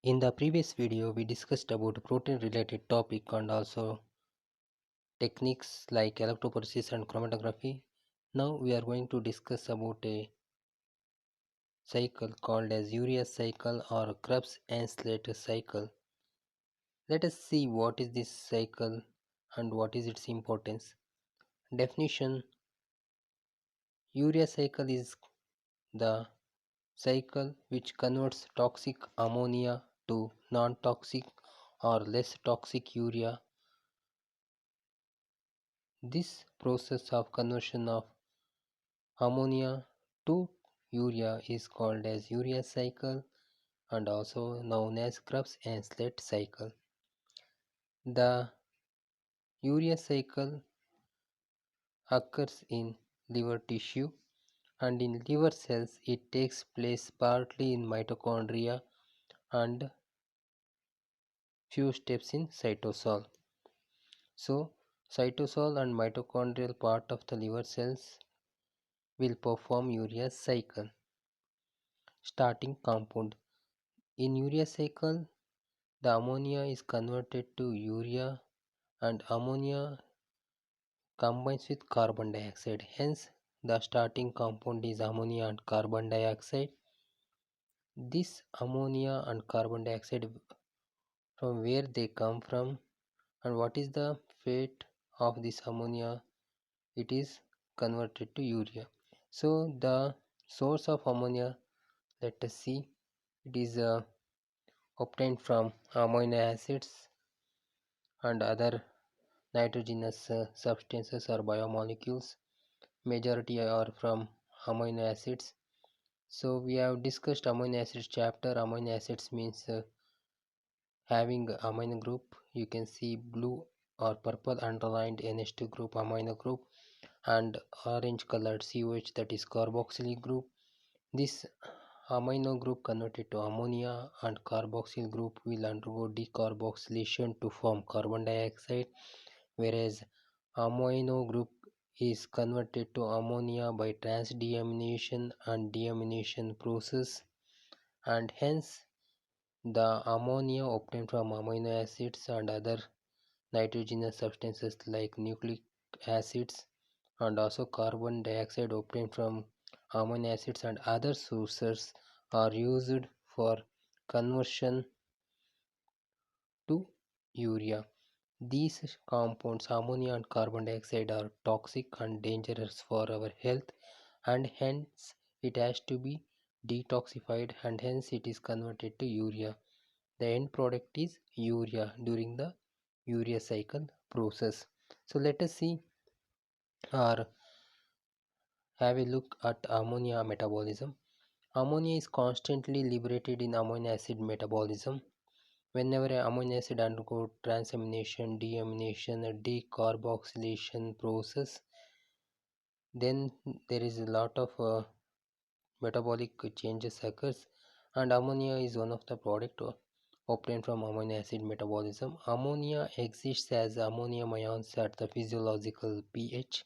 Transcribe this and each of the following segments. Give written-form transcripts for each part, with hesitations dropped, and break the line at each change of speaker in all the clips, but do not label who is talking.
In the previous video, we discussed about protein related topic and also techniques like electrophoresis and chromatography. Now we are going to discuss about a cycle called as urea cycle or Krebs-Enslater cycle. Let us see what is this cycle and what is its importance. Definition: urea cycle is the cycle which converts toxic ammonia to non-toxic or less toxic urea. This process of conversion of ammonia to urea is called as urea cycle and also known as Krebs-Enslater cycle. The urea cycle occurs in liver tissue, and in liver cells it takes place partly in mitochondria and few steps in cytosol. So cytosol and mitochondrial part of the liver cells will perform urea cycle. Starting compound: in urea cycle the ammonia is converted to urea and ammonia combines with carbon dioxide. Hence, the starting compound is ammonia and carbon dioxide. This ammonia and carbon dioxide, from where they come from and what is the fate of this ammonia, it is converted to urea. So, the source of ammonia, let us see, it is obtained from amino acids and other nitrogenous substances or biomolecules. Majority are from amino acids. So we have discussed amino acids chapter. Amino acids means having amino group. You can see blue or purple underlined NH2 group amino group and orange colored COH, that is carboxylic group. This amino group converted to ammonia and carboxyl group will undergo decarboxylation to form carbon dioxide, whereas amino group is converted to ammonia by transdeamination and deamination process, and hence the ammonia obtained from amino acids and other nitrogenous substances like nucleic acids and also carbon dioxide obtained from amino acids and other sources are used for conversion to urea. These compounds, ammonia and carbon dioxide, are toxic and dangerous for our health, and hence it has to be detoxified, and hence it is converted to urea. The end product is urea during the urea cycle process. So let us see or have a look at ammonia metabolism. Ammonia is constantly liberated in amino acid metabolism. Whenever an amino acid undergoes transamination, deamination, or decarboxylation process, then there is a lot of metabolic changes occurs, and ammonia is one of the product obtained from amino acid metabolism. Ammonia exists as ammonium ions at the physiological pH.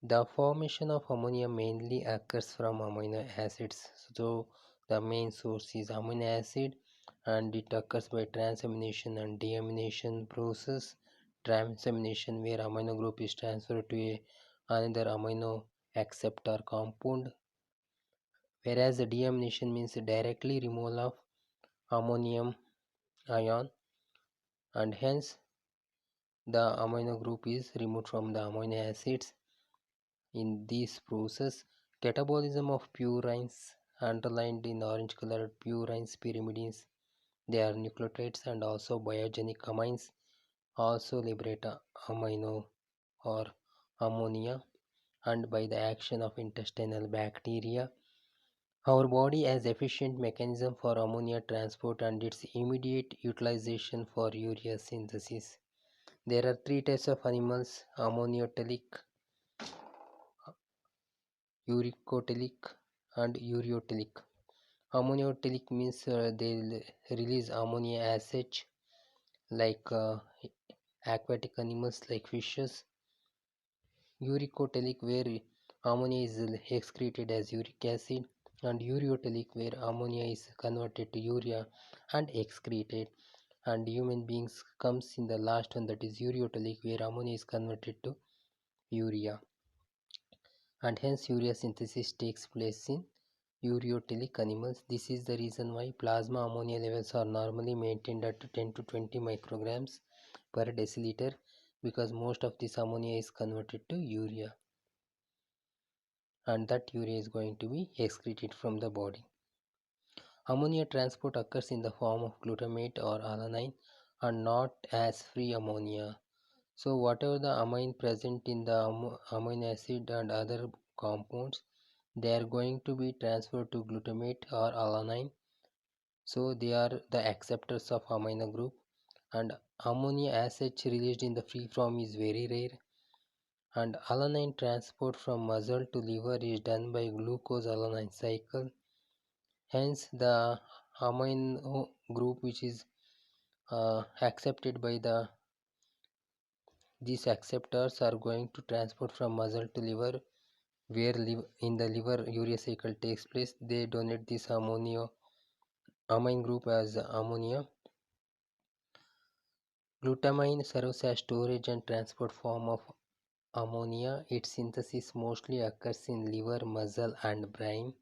The formation of ammonia mainly occurs from amino acids. So the main source is amino acid, and it occurs by transamination and deamination process. Transamination, where amino group is transferred to another amino acceptor compound, whereas the deamination means directly removal of ammonium ion, and hence the amino group is removed from the amino acids. In this process, catabolism of purines, underlined in orange colored purines pyrimidines, they are nucleotides and also biogenic amines, also liberate amino or ammonia, and by the action of intestinal bacteria. Our body has efficient mechanism for ammonia transport and its immediate utilization for urea synthesis. There are three types of animals: ammoniotelic, uricotelic, and ureotelic. Ammoniotelic means they release ammonia as such, like aquatic animals like fishes. Uricotelic, where ammonia is excreted as uric acid, and ureotelic where ammonia is converted to urea and excreted, and human beings comes in the last one, that is ureotelic where ammonia is converted to urea, and hence urea synthesis takes place in ureotelic animals. This is the reason why plasma ammonia levels are normally maintained at 10 to 20 micrograms per deciliter, because most of this ammonia is converted to urea, and that urea is going to be excreted from the body. Ammonia transport occurs in the form of glutamate or alanine and not as free ammonia. So whatever the amine present in the amino acid and other compounds, they are going to be transferred to glutamate or alanine. So they are the acceptors of amino group, and ammonia as such released in the free form is very rare, and alanine transport from muscle to liver is done by glucose alanine cycle. Hence the amino group which is accepted by these acceptors are going to transport from muscle to liver, where in the liver urea cycle takes place. They donate this amine group as ammonia. Glutamine serves as storage and transport form of ammonia. Its synthesis mostly occurs in liver, muscle and brain.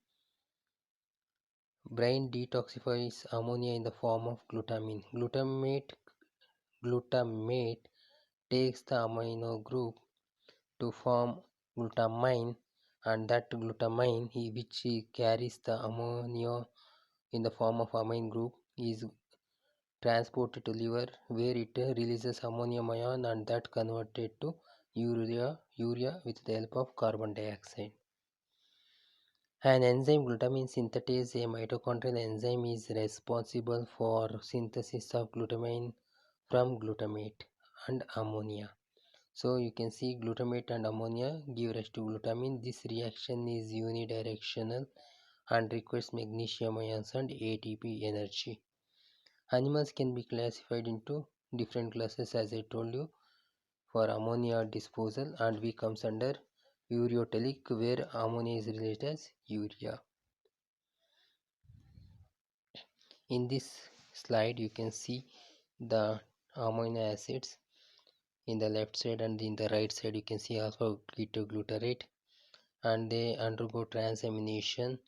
Brain detoxifies ammonia in the form of glutamine. Glutamate takes the amino group to form glutamine, and that glutamine which carries the ammonia in the form of amine group is transported to liver, where it releases ammonium ion and that converted to urea with the help of carbon dioxide. An enzyme, glutamine synthetase, a mitochondrial enzyme, is responsible for synthesis of glutamine from glutamate and ammonia. So you can see glutamate and ammonia give rise to glutamine. This reaction is unidirectional and requires magnesium ions and ATP energy. Animals can be classified into different classes as I told you for ammonia disposal, and we comes under ureotelic where ammonia is released as urea. In this slide you can see the amino acids in the left side, and in the right side you can see alpha ketoglutarate, and they undergo transamination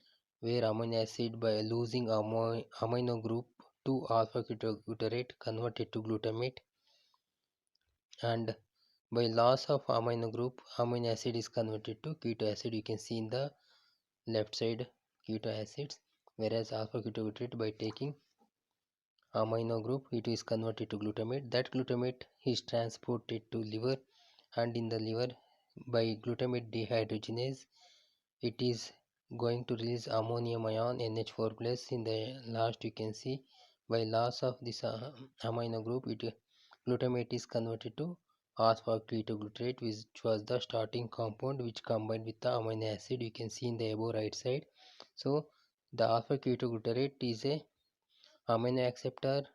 where amino acid by losing amino group to alpha ketoglutarate converted to glutamate, and by loss of amino group amino acid is converted to keto acid. You can see in the left side keto acids, whereas alpha ketoglutarate by taking amino group it is converted to glutamate. That glutamate is transported to liver, and in the liver by glutamate dehydrogenase it is going to release ammonium ion NH4 plus. In the last you can see by loss of this amino group glutamate is converted to alpha ketoglutarate, which was the starting compound which combined with the amino acid. You can see in the above right side. So the alpha ketoglutarate is a amino acceptor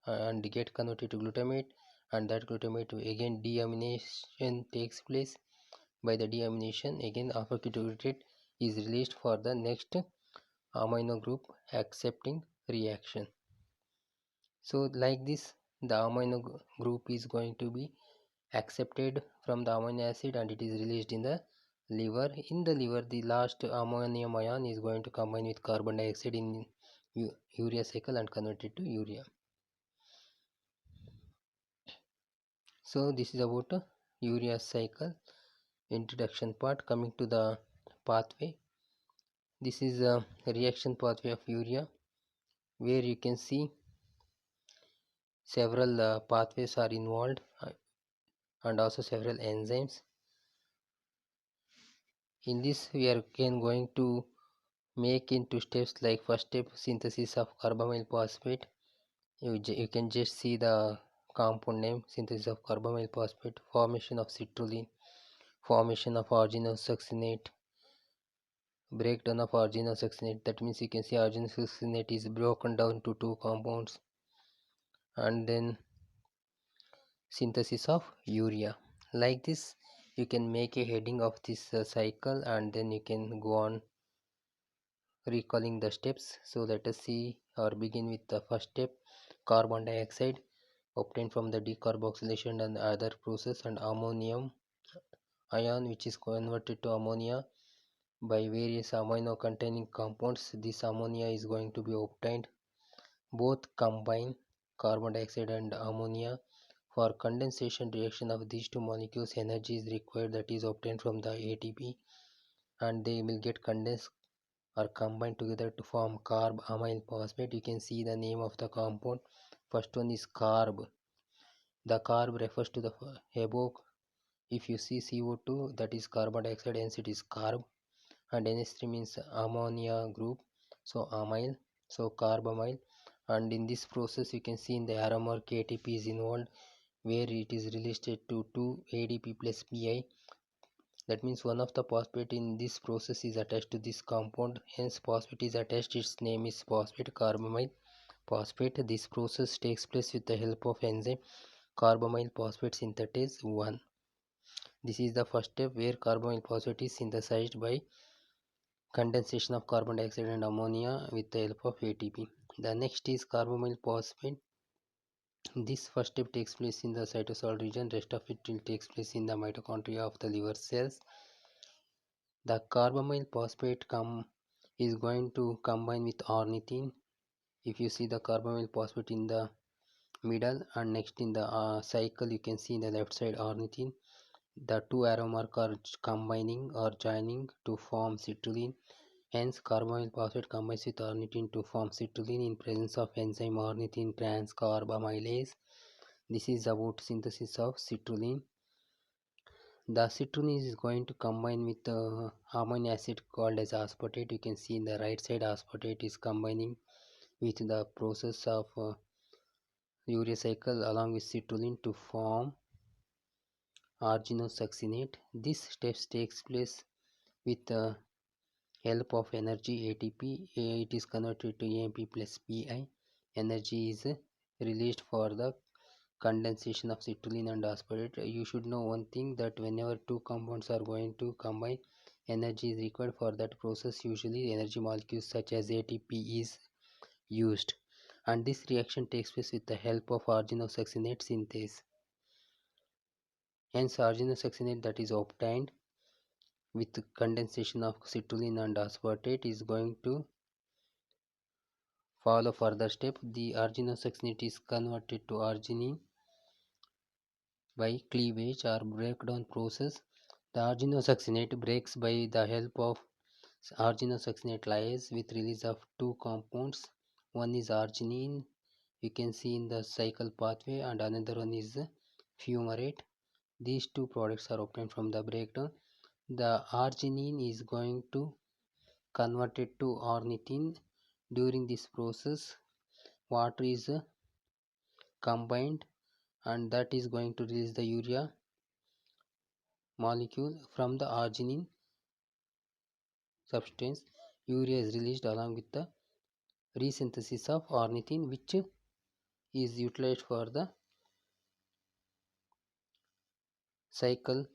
and get converted to glutamate, and that glutamate again deamination takes place. By the deamination again alpha ketoglutarate is released for the next amino group accepting reaction. So like this the amino group is going to be accepted from the amino acid and it is released in the liver. In the liver the last ammonium ion is going to combine with carbon dioxide in urea cycle and convert it to urea. So this is about urea cycle introduction part. Coming to the pathway, this is a reaction pathway of urea where you can see several pathways are involved and also several enzymes. In this we are again going to make into steps, like first step synthesis of carbamyl phosphate. You can just see the compound name, synthesis of carbamyl phosphate, formation of citrulline, formation of arginosuccinate, breakdown of arginosuccinate. That means you can see arginosuccinate is broken down to two compounds, and then synthesis of urea. Like this you can make a heading of this cycle, and then you can go on recalling the steps. So let us see or begin with the first step. Carbon dioxide obtained from the decarboxylation and other process, and ammonium ion which is converted to ammonia by various amino containing compounds. This ammonia is going to be obtained. Both combine, carbon dioxide and ammonia. For condensation reaction of these two molecules, energy is required, that is obtained from the ATP, and they will get condensed or combined together to form carbamyl phosphate. You can see the name of the compound. First one is carb. The carb refers to the above. If you see CO2, that is carbon dioxide, hence it is carb, and NH3 means ammonia group, so amyl, so carbamyl. And in this process, you can see in the arrow mark ATP is involved, where it is released to 2 ADP plus Pi. That means one of the phosphate in this process is attached to this compound, hence phosphate is attached. Its name is phosphate, carbamyl phosphate. This process takes place with the help of enzyme carbamyl phosphate synthetase 1. This is the first step where carbamyl phosphate is synthesized by condensation of carbon dioxide and ammonia with the help of ATP. The next is carbamyl phosphate. This first step takes place in the cytosol region, rest of it will takes place in the mitochondria of the liver cells. The carbamyl phosphate is going to combine with ornithine. If you see the carbamyl phosphate in the middle, and next in the cycle you can see in the left side ornithine. The two arrow mark are combining or joining to form citrulline. Hence, carbamyl phosphate combines with ornithine to form citrulline in presence of enzyme ornithine transcarbamylase. This is about synthesis of citrulline. The citrulline is going to combine with the amino acid called as aspartate. You can see in the right side aspartate is combining with the process of urea cycle along with citrulline to form arginosuccinate. This step takes place with the help of energy ATP. It is converted to AMP plus Pi. Energy is released for the condensation of citrulline and aspartate. You should know one thing, that whenever two compounds are going to combine, energy is required for that process. Usually energy molecules such as ATP is used, and this reaction takes place with the help of arginosuccinate synthase. Hence arginosuccinate that is obtained with condensation of citrulline and aspartate is going to follow further step. The arginosuccinate is converted to arginine by cleavage or breakdown process. The arginosuccinate breaks by the help of arginosuccinate lyase with release of two compounds. One is arginine, you can see in the cycle pathway, and another one is fumarate. These two products are obtained from the breakdown. The arginine is going to convert it to ornithine. During this process, water is combined, and that is going to release the urea molecule from the arginine substance. Urea is released along with the resynthesis of ornithine, which is utilized for the cycle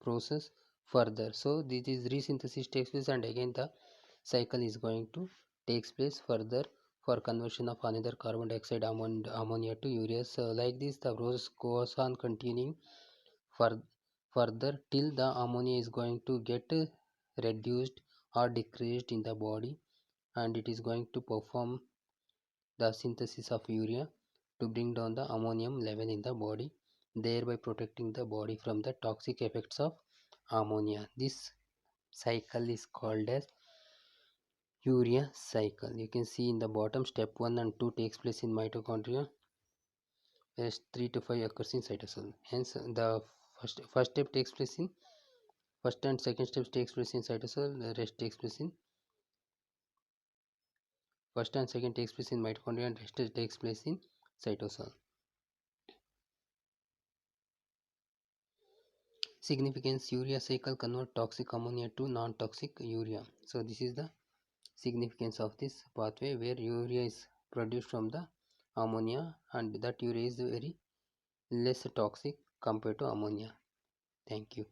process further. So this is resynthesis takes place, and again the cycle is going to takes place further for conversion of another carbon dioxide ammonia to urea. So like this the process goes on continuing for further till the ammonia is going to get reduced or decreased in the body, and it is going to perform the synthesis of urea to bring down the ammonium level in the body, thereby protecting the body from the toxic effects of ammonia. This cycle is called as urea cycle. You can see in the bottom, step 1 and 2 takes place in mitochondria, whereas 3 to 5 occurs in cytosol. Hence the first step takes place in first and second steps takes place in cytosol, the rest takes place in first and second takes place in mitochondria, and rest takes place in cytosol. Significance: urea cycle convert toxic ammonia to non-toxic urea. So this is the significance of this pathway, where urea is produced from the ammonia, and that urea is very less toxic compared to ammonia. Thank you.